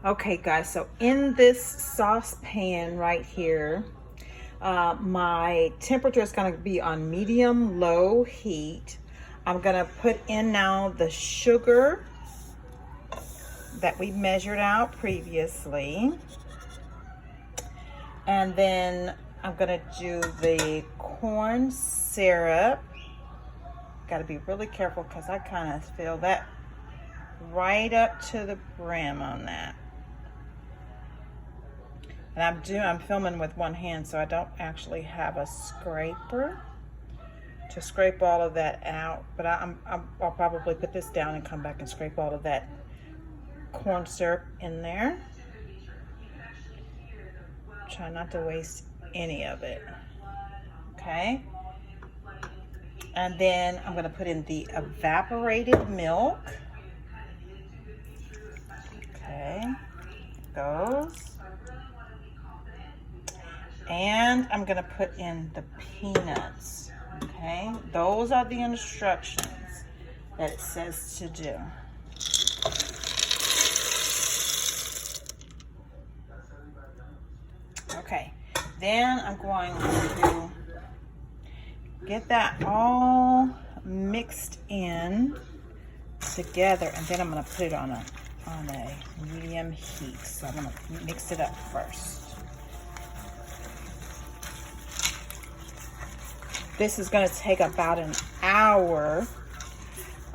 Okay guys, so in this saucepan right here, my temperature is going to be on medium low heat. I'm going to put in now the sugar that we measured out previously, and then I'm going to do the corn syrup. Got to be really careful because I kind of fill that right up to the brim on that. And I'm filming with one hand, so I don't actually have a scraper to scrape all of that out. But I'll probably put this down and come back and scrape all of that corn syrup in there. Try not to waste any of it. Okay. And then I'm going to put in the evaporated milk. Okay. Goes. And I'm going to put in the peanuts, okay? Those are the instructions that it says to do. Okay, then I'm going to get that all mixed in together, and then I'm going to put it on a medium heat. So I'm going to mix it up first. This is going to take about an hour.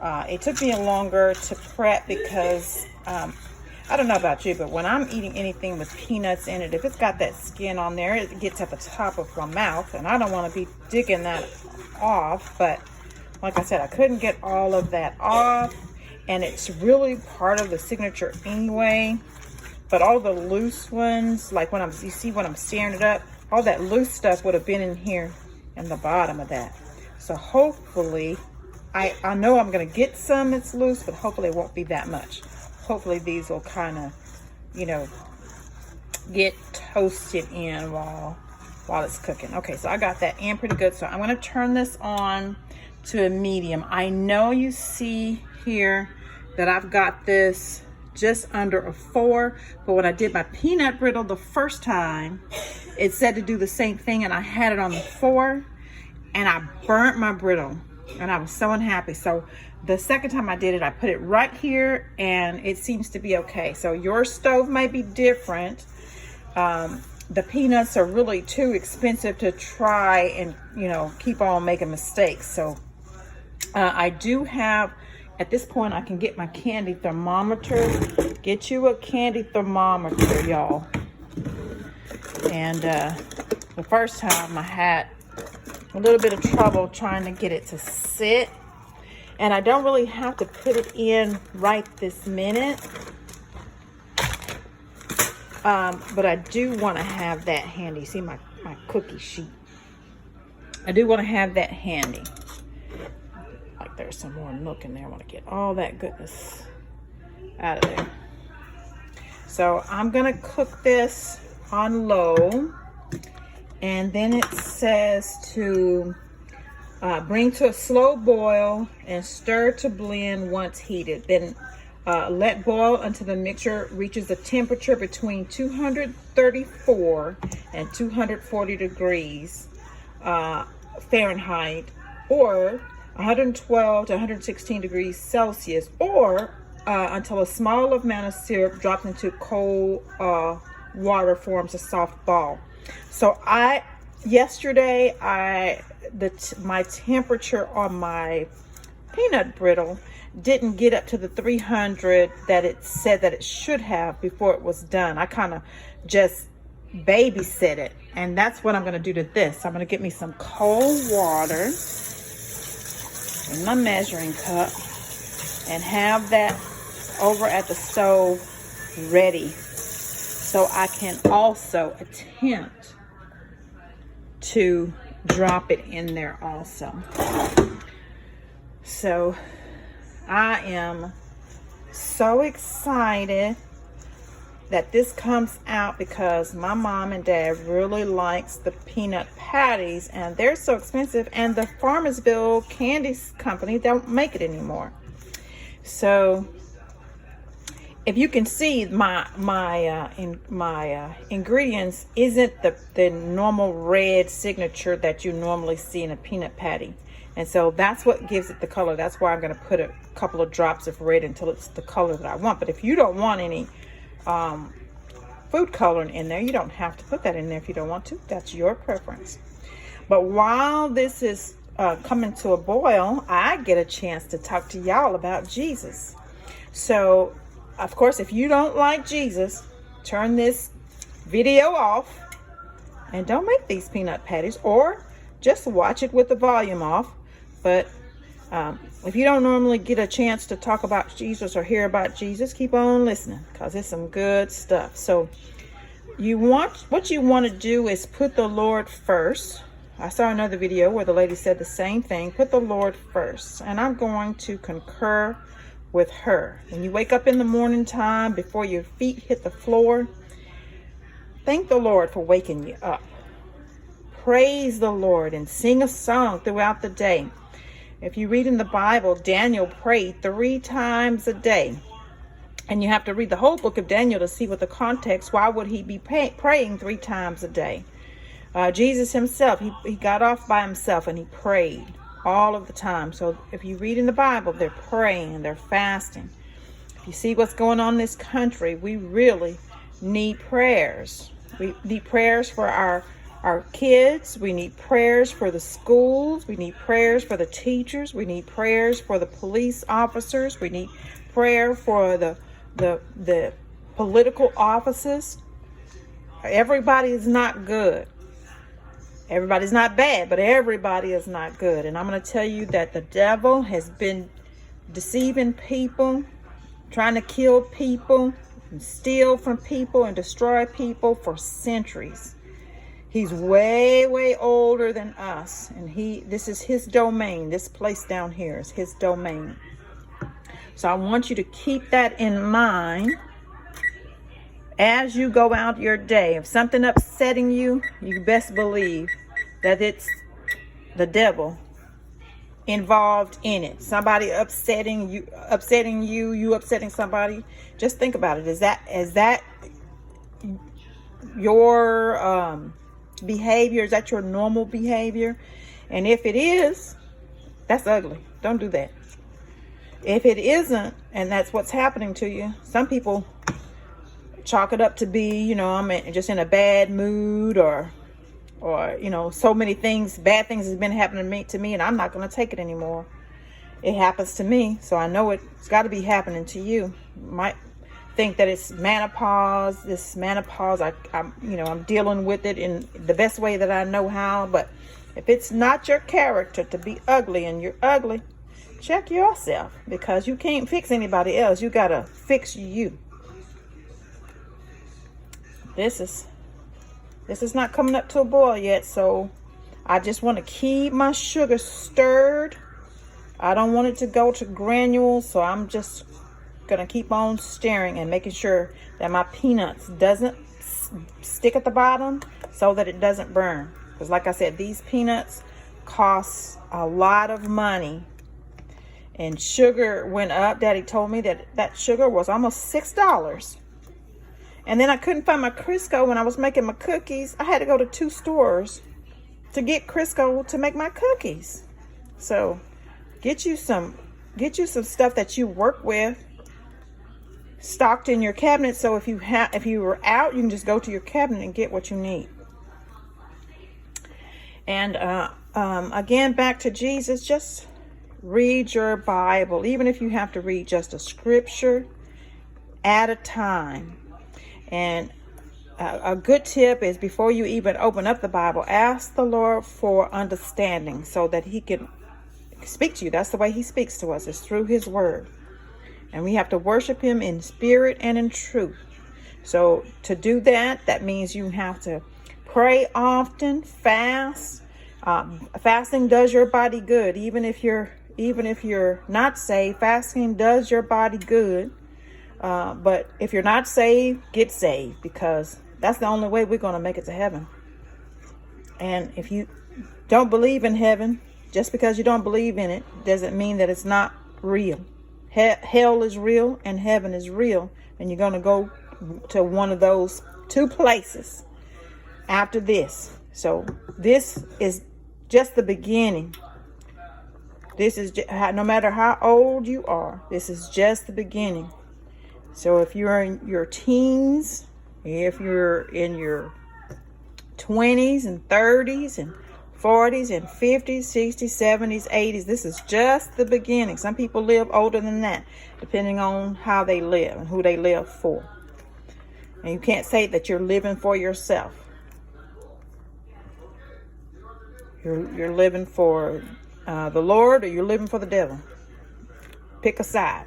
It took me longer to prep because I don't know about you, but when I'm eating anything with peanuts in it, if it's got that skin on there, it gets at the top of my mouth, and I don't want to be digging that off. But like I said, I couldn't get all of that off, and it's really part of the signature anyway. But all the loose ones, like you see when I'm stirring it up, all that loose stuff would have been in here in the bottom of that. So hopefully, I know I'm going to get some that's loose, but hopefully it won't be that much. Hopefully these will kind of, you know, get toasted in while it's cooking. Okay, so I got that in pretty good. So I'm going to turn this on to a medium. I know you see here that I've got this just under a 4, but when I did my peanut brittle the first time, it said to do the same thing, and I had it on the 4, and I burnt my brittle, and I was so unhappy. So the second time I did it, I put it right here, and it seems to be okay. So your stove may be different. The peanuts are really too expensive to try and, you know, keep on making mistakes. So I do have, at this point, I can get my candy thermometer. Get you a candy thermometer, y'all. And the first time I had a little bit of trouble trying to get it to sit. And I don't really have to put it in right this minute. But I do want to have that handy. See my cookie sheet. I do want to have that handy. Like there's some more milk in there. I want to get all that goodness out of there. So I'm going to cook this on low. And then it says to bring to a slow boil and stir to blend once heated. Then let boil until the mixture reaches a temperature between 234 and 240 degrees Fahrenheit, or 112 to 116 degrees Celsius, or until a small amount of syrup dropped into cold water forms a soft ball. So yesterday my temperature on my peanut brittle didn't get up to the 300 that it said that it should have before it was done. I kind of just babysit it, and that's what I'm going to do to this. I'm going to get me some cold water in my measuring cup and have that over at the stove ready, so I can also attempt to drop it in there also. So I am so excited that this comes out because my mom and dad really likes the peanut patties, and they're so expensive, and the Farmersville candy company don't make it anymore. So if you can see, my ingredients isn't the normal red signature that you normally see in a peanut patty. And so that's what gives it the color. That's why I'm going to put a couple of drops of red until it's the color that I want. But if you don't want any food coloring in there, you don't have to put that in there if you don't want to. That's your preference. But while this is coming to a boil, I get a chance to talk to y'all about Jesus. So, of course, if you don't like Jesus, turn this video off and don't make these peanut patties, or just watch it with the volume off. But if you don't normally get a chance to talk about Jesus or hear about Jesus, keep on listening, because it's some good stuff. So what you want to do is put the Lord first. I saw another video where the lady said the same thing. Put the Lord first. And I'm going to concur with her. When you wake up in the morning time, before your feet hit the floor, thank the Lord for waking you up. Praise the Lord and sing a song throughout the day. If you read in the Bible, Daniel prayed 3 times a day. And you have to read the whole book of Daniel to see what the context. Why would he be praying 3 times a day? Jesus himself, he got off by himself and he prayed all of the time. So if you read in the Bible, they're praying, they're fasting. If you see what's going on in this country, we really need prayers. We need prayers for our kids. We need prayers for the schools. We need prayers for the teachers. We need prayers for the police officers. We need prayer for the political offices. Everybody is not good. Everybody's not bad, but everybody is not good. And I'm going to tell you that the devil has been deceiving people, trying to kill people, and steal from people, and destroy people for centuries. He's way, way older than us. And this is his domain. This place down here is his domain. So I want you to keep that in mind as you go out your day. If something upsetting you, you best believe that it's the devil involved in it. Somebody upsetting you, you upsetting somebody. Just think about it. Is that your behavior? Is that your normal behavior? And if it is, that's ugly. Don't do that. If it isn't, and that's what's happening to you, some people chalk it up to be, I'm just in a bad mood, or so many things, bad things has been happening to me, and I'm not going to take it anymore. It happens to me, so I know it's got to be happening to you. You might think that it's menopause. This menopause, I'm dealing with it in the best way that I know how. But if it's not your character to be ugly, and you're ugly, check yourself, because you can't fix anybody else. You got to fix you. This is not coming up to a boil yet, so I just want to keep my sugar stirred. I don't want it to go to granules, so I'm just going to keep on stirring and making sure that my peanuts doesn't stick at the bottom, so that it doesn't burn. Because like I said, these peanuts cost a lot of money. And sugar went up. Daddy told me that sugar was almost $6. And then I couldn't find my Crisco when I was making my cookies. I had to go to 2 stores to get Crisco to make my cookies. So get you some stuff that you work with stocked in your cabinet. So if you were out, you can just go to your cabinet and get what you need. And again, back to Jesus, just read your Bible. Even if you have to read just a scripture at a time. And a good tip is, before you even open up the Bible, ask the Lord for understanding so that he can speak to you. That's the way he speaks to us, is through his word. And we have to worship him in spirit and in truth. So to do that, that means you have to pray often, fast. Fasting does your body good. Even if you're not saved, fasting does your body good. But if you're not saved, get saved, because that's the only way we're going to make it to heaven. And if you don't believe in heaven, just because you don't believe in it doesn't mean that it's not real. Hell is real and heaven is real. And you're going to go to one of those 2 places after this. So this is just the beginning. This is no matter how old you are, this is just the beginning. So if you're in your teens, if you're in your 20s and 30s and 40s and 50s, 60s, 70s, 80s, this is just the beginning. Some people live older than that, depending on how they live and who they live for. And you can't say that you're living for yourself. You're living for the Lord, or you're living for the devil. Pick a side.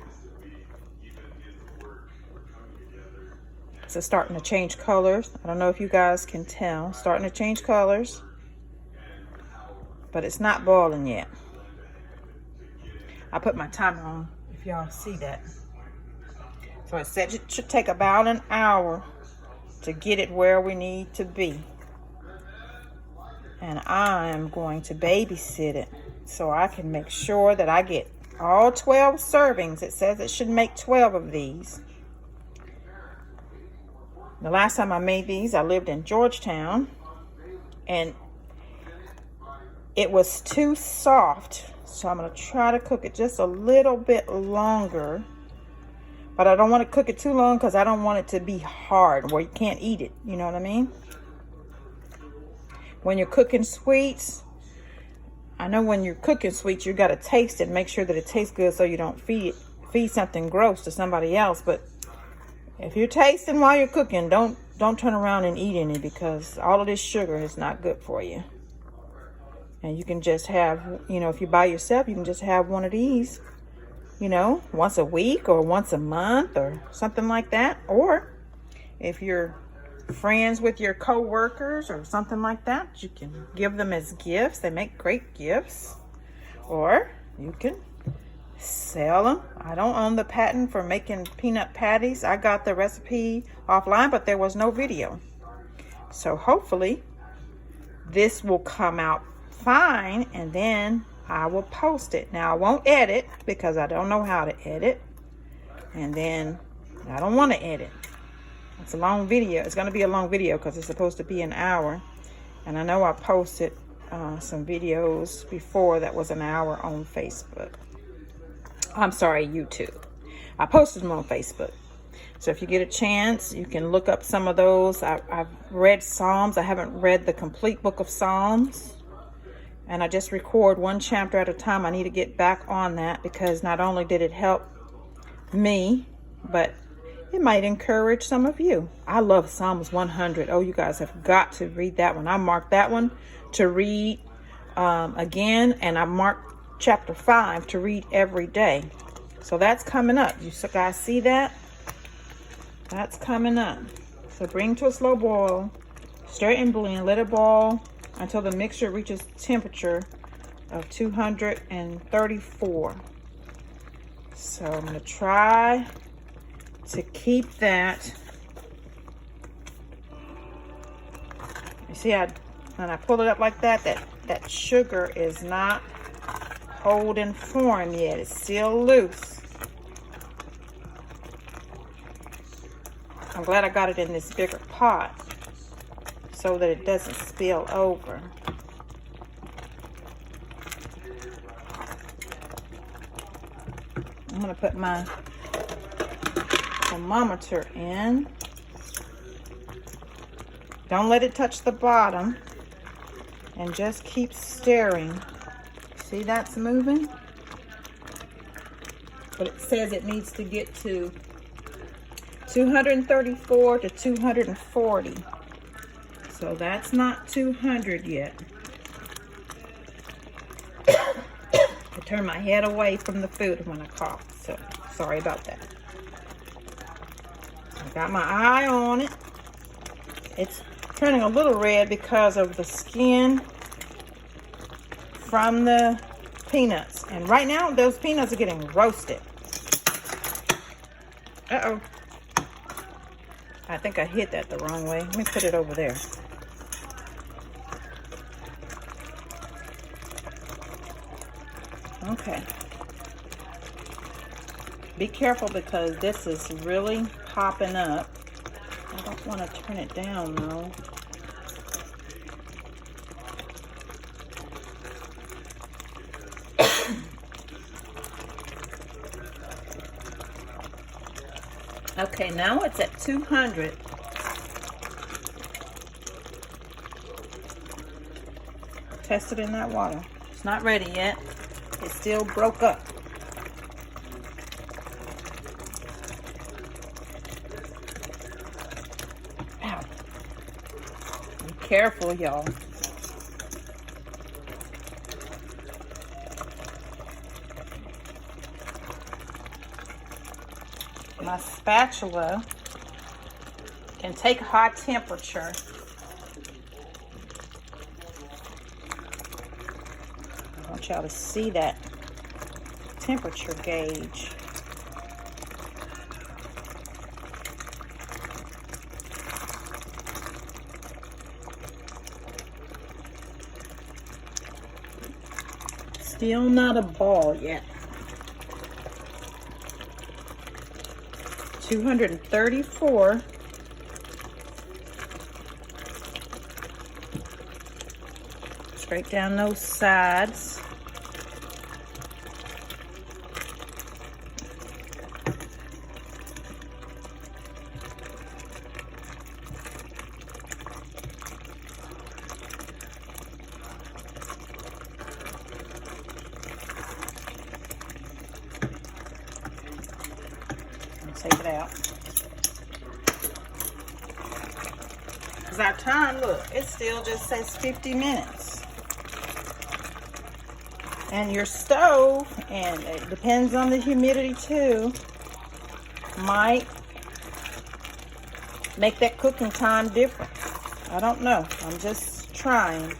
So it's starting to change colors. I don't know if you guys can tell. Starting to change colors. But it's not boiling yet. I put my timer on if y'all see that. So it said it should take about an hour to get it where we need to be. And I'm going to babysit it so I can make sure that I get all 12 servings. It says it should make 12 of these. The last time I made these, I lived in Georgetown, and it was too soft. So I'm going to try to cook it just a little bit longer. But I don't want to cook it too long because I don't want it to be hard where you can't eat it. You know what I mean? When you're cooking sweets, I know when you're cooking sweets, you got to taste it and make sure that it tastes good so you don't feed something gross to somebody else. But if you're tasting while you're cooking, don't turn around and eat any, because all of this sugar is not good for you. And you can just have, if you're by yourself, you can just have one of these, once a week or once a month or something like that. Or if you're friends with your co-workers or something like that, you can give them as gifts. They make great gifts. Or you can sell them. I don't own the patent for making peanut patties. I got the recipe offline, but there was no video. So hopefully this will come out fine, and then I will post it. Now I won't edit because I don't know how to edit, and then I don't want to edit. It's a long video. It's going to be a long video because it's supposed to be an hour, and I know I posted some videos before that was an hour on Facebook. I'm sorry, YouTube. I posted them on Facebook. So if you get a chance, you can look up some of those. I've read Psalms. I haven't read the complete book of Psalms. And I just record one chapter at a time. I need to get back on that, because not only did it help me, but it might encourage some of you. I love Psalms 100. Oh, you guys have got to read that one. I marked that one to read again, and I marked chapter 5 to read every day. So that's coming up. You guys see that? That's coming up. So bring to a slow boil, stir and blend, let it boil until the mixture reaches temperature of 234. So I'm going to try to keep that. You see, when I pull it up like that, that sugar is not holding form yet. It's still loose. I'm glad I got it in this bigger pot so that it doesn't spill over. I'm going to put my thermometer in. Don't let it touch the bottom, and just keep stirring. See, that's moving, but it says it needs to get to 234 to 240. So that's not 200 yet. I turn my head away from the food when I cough, so sorry about that. I got my eye on it. It's turning a little red because of the skin from the peanuts. And right now, those peanuts are getting roasted. Uh-oh. I think I hit that the wrong way. Let me put it over there. Okay. Be careful, because this is really popping up. I don't want to turn it down though. Okay, now it's at 200. Test it in that water. It's not ready yet. It still broke up. Ow. Be careful, y'all. My spatula can take hot temperature. I want y'all to see that temperature gauge. Still not a ball yet. 234. Straight down those sides. Take it out. Because our time, look, it still just says 50 minutes. And your stove, and it depends on the humidity too, might make that cooking time different. I don't know. I'm just trying.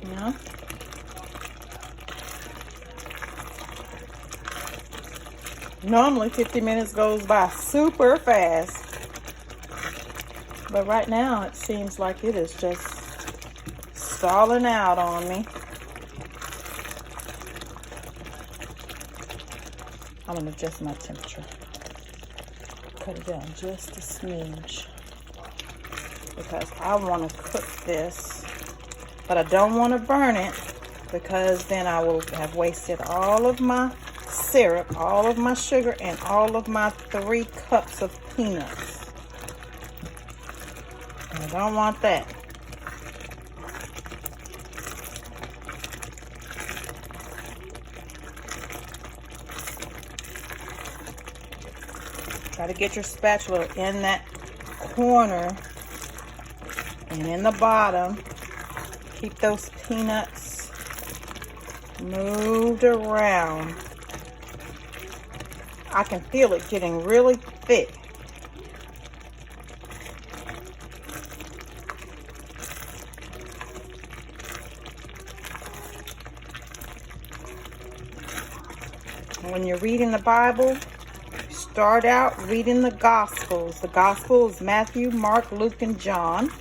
Yeah. Normally 50 minutes goes by super fast, but right now it seems like it is just stalling out on me. I'm gonna adjust my temperature. Cut it down just a smidge because I want to cook this, but I don't want to burn it because then I will have wasted all of my syrup, all of my sugar, and all of my 3 cups of peanuts. And I don't want that. Try to get your spatula in that corner and in the bottom. Keep those peanuts moved around. I can feel it getting really thick. When you're reading the Bible, start out reading the Gospels. The Gospels: Matthew, Mark, Luke, and John.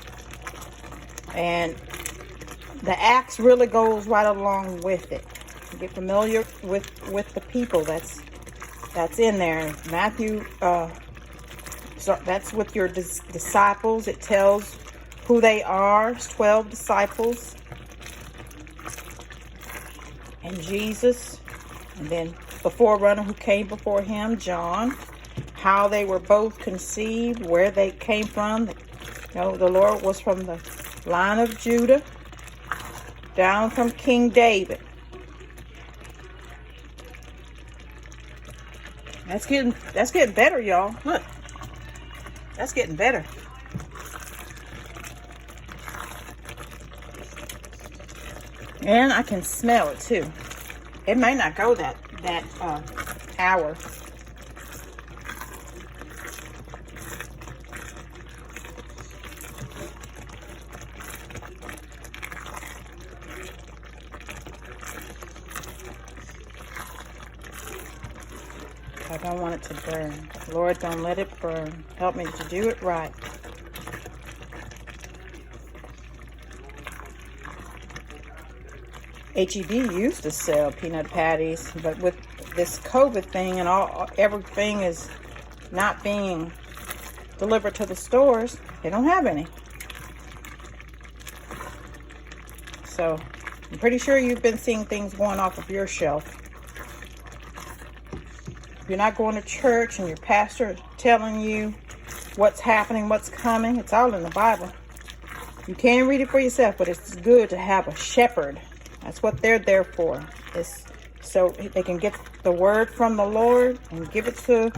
And the Acts really goes right along with it. Get familiar with the people that's in there. Matthew, so that's with your disciples. It tells who they are. It's 12 disciples. And Jesus. And then the forerunner who came before him, John. How they were both conceived, where they came from. The Lord was from the line of Judah, down from King David. That's getting better, y'all. Look. That's getting better. And I can smell it too. It may not go that hour. I don't want it to burn. Lord, don't let it burn. Help me to do it right. HEB used to sell peanut patties, but with this COVID thing and everything is not being delivered to the stores, they don't have any. So I'm pretty sure you've been seeing things going off of your shelf. If you're not going to church and your pastor is telling you what's happening, what's coming, it's all in the Bible. You can read it for yourself, but it's good to have a shepherd. That's what they're there for. It's so they can get the word from the Lord and give it to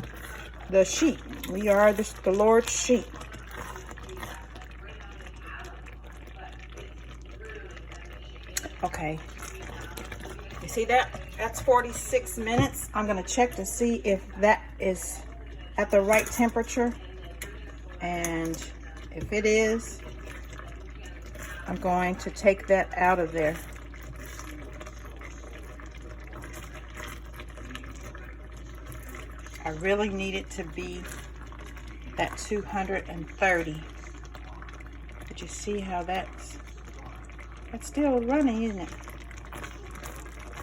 the sheep. We are the Lord's sheep. Okay. You see that? That's 46 minutes. I'm going to check to see if that is at the right temperature. And if it is, I'm going to take that out of there. I really need it to be at 230. But you see how that's still running, isn't it?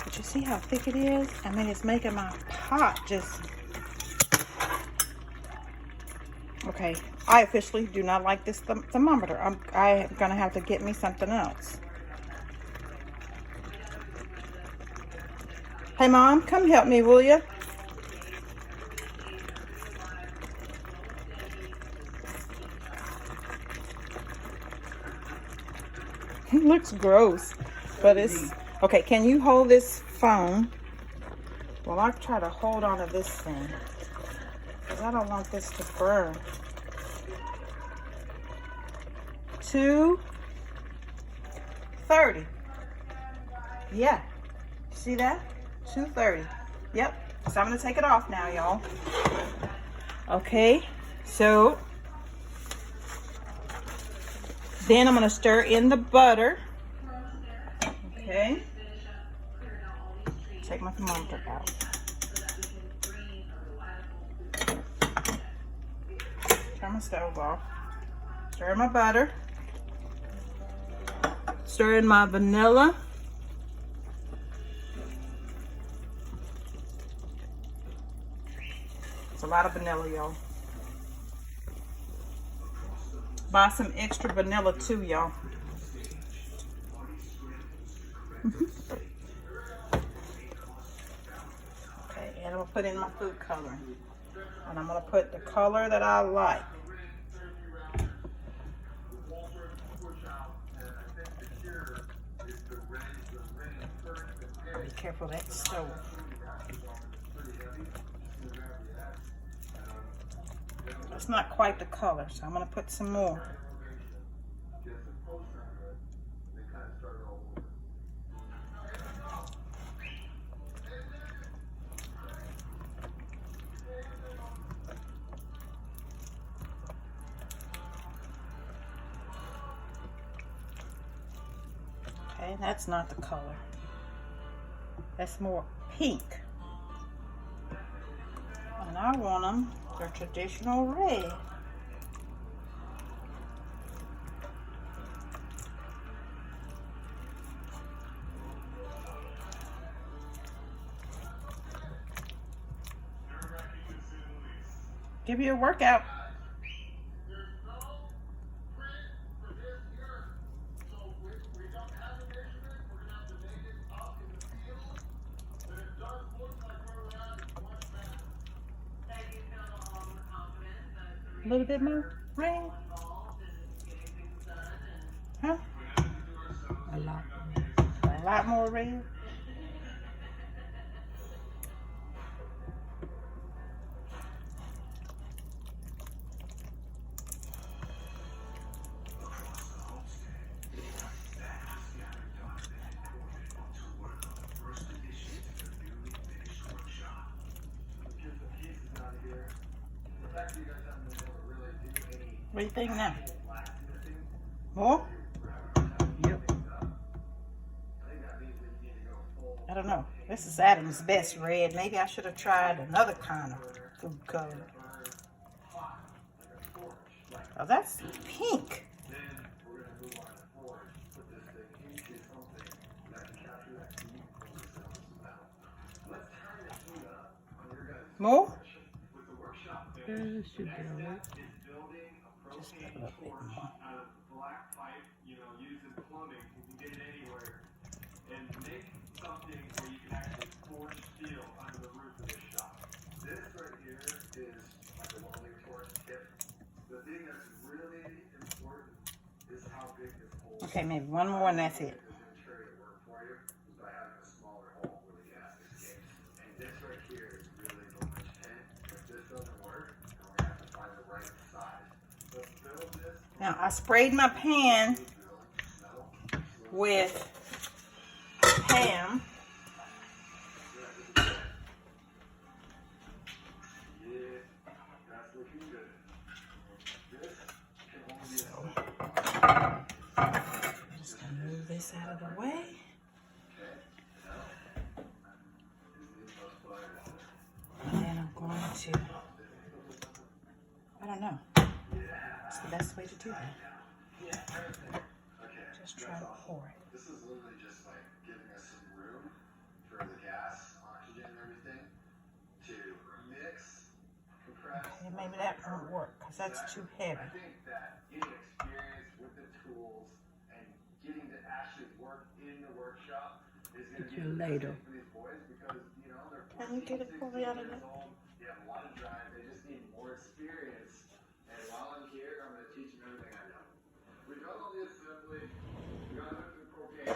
But you see how thick it is? I mean, it's making my pot just... Okay, I officially do not like this thermometer. I'm gonna have to get me something else. Hey, Mom, come help me, will you? It looks gross, but it's... Okay, can you hold this phone while I try to hold on to this thing? Because I don't want this to burn. 230. Yeah. See that? 230. Yep. So I'm going to take it off now, y'all. Okay. So then I'm going to stir in the butter. Okay. Take my thermometer out. Turn my stove off. Stir in my butter. Stir in my vanilla. It's a lot of vanilla, y'all. Buy some extra vanilla too, y'all. Okay, and I'm gonna put in my food coloring. And I'm gonna put the color that I like. Be careful, that's stove. That's not quite the color, so I'm gonna put some more. Okay, that's not the color. That's more pink. And I want them the traditional red. Give you a workout. A little bit more red? Huh? A lot more red? What do you think now? More? Yep. I don't know. This is Adam's best red. Maybe I should have tried another kind of food color. Oh, that's pink. More? Should be alright. Just a little bit more. Okay, maybe one more and that's it. Now I sprayed my pan with ham. Just gonna move this out of the way. And then I'm going to, I don't know. What's the best way to do that? Just try to pour it. This is literally just like giving us some room for the gas, oxygen, and everything to mix, compress. Okay, maybe that won't work because that's too heavy. I think that getting experience with the tools and getting to actually work in the workshop is going to be the best thing for these boys because, you know, they're 14, Can you get it fully out of years it? old. They have a lot of drive. They just need more experience. And while I'm here, I'm going to teach them everything I know. We got all the assembly. We got the propane.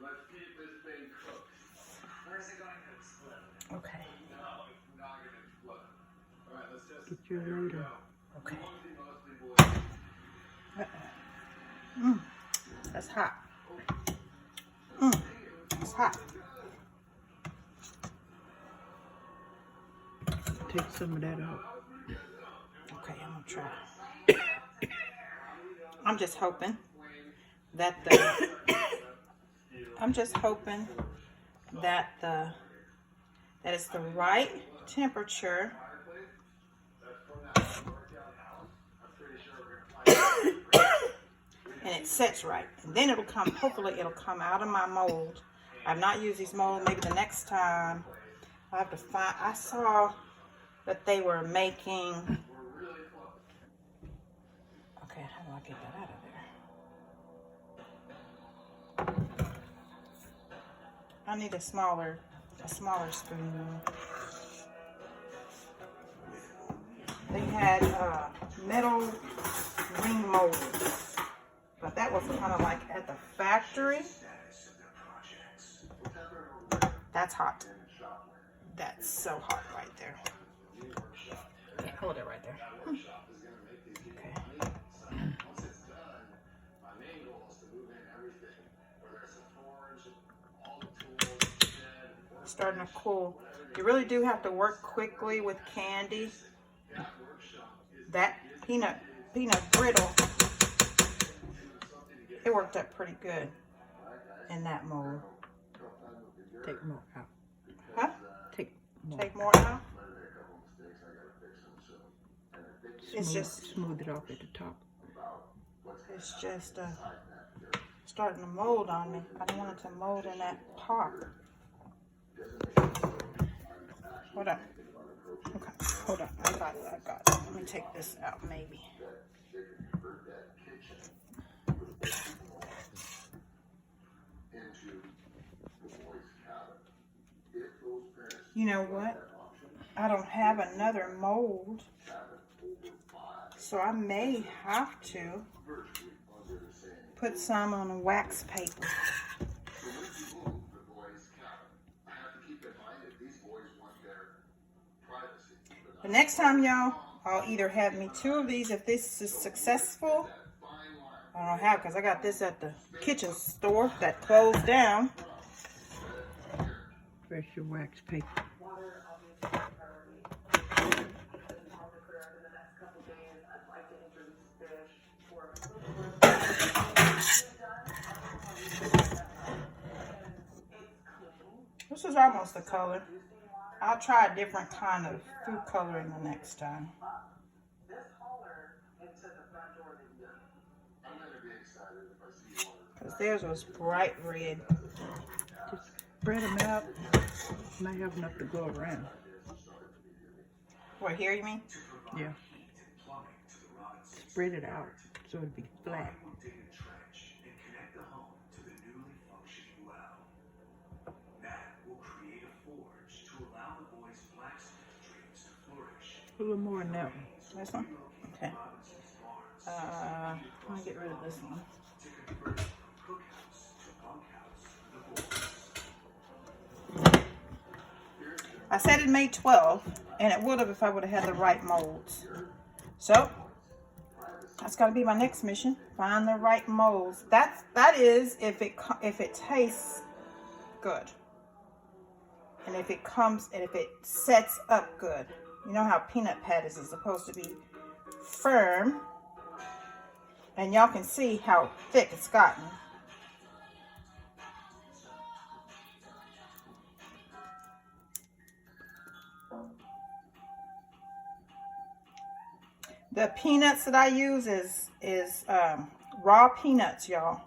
Let's keep this thing cooked. Where's it going to explode? Okay. No, it's not going to explode. All right, let's just Get your later. Okay. mostly That's hot. It's hot. Take some of that out. Okay, I'm gonna try. I'm just hoping that the that it's the right temperature. And it sets right. And then it'll come, hopefully it'll come out of my mold. I've not used these molds. Maybe the next time I have to find, I saw that they were making, okay, how do I get that out of there? I need a smaller spoon. They had metal ring molds, but that was kind of like at the factory. That's hot. That's so hot right there. Can't hold it right there. Okay. Starting to cool. You really do have to work quickly with candy. That peanut brittle, it worked up pretty good in that mold. Take more out. Huh? Take more. Take more out? It's just Smooth it off at the top. It's just starting to mold on me. I don't want it to mold in that pot. Hold on. Okay, hold on. I got it. Let me take this out, maybe. You know what? I don't have another mold, so I may have to put some on a wax paper. The next time, y'all, I'll either have me 2 of these if this is successful. I don't have, because I got this at the kitchen store that closed down. Fresh your wax paper. This is almost the color. I'll try a different kind of food coloring the next time. Because theirs was bright red. Spread them out. Might have enough to go around. What, here you mean? Yeah. Spread it out so it'd be flat. A little more than that one. This one? Okay. I'm gonna get rid of this one. I said it made 12, and it would have if I would have had the right molds. So that's gotta be my next mission: find the right molds. That is if it tastes good, and if it sets up good. You know how peanut patties is supposed to be firm, and y'all can see how thick it's gotten. The peanuts that I use is raw peanuts, y'all.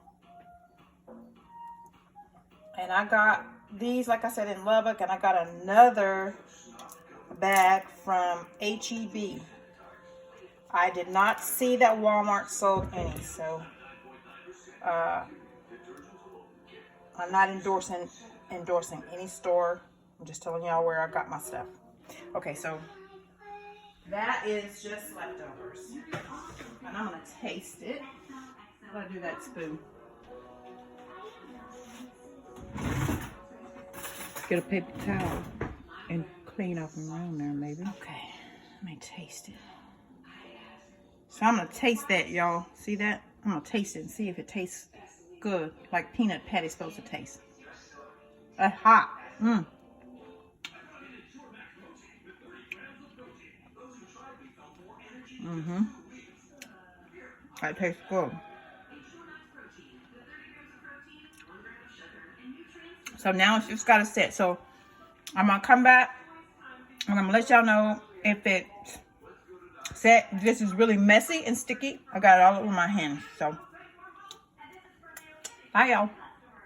And I got these, like I said, in Lubbock, and I got another bag from HEB. I did not see that Walmart sold any, so I'm not endorsing any store. I'm just telling y'all where I got my stuff. Okay, so that is just leftovers, and I'm gonna taste it. How do I do that spoon? Get a paper towel and clean up around there, maybe. Okay, let me taste it. So I'm gonna taste that, y'all. See that? I'm gonna taste it and see if it tastes good, like peanut patty's supposed to taste. Hot. That tastes good. So now it's just gotta sit. So I'm gonna come back. I'm gonna let y'all know if it's set. This is really messy and sticky. I got it all over my hands. So bye, y'all.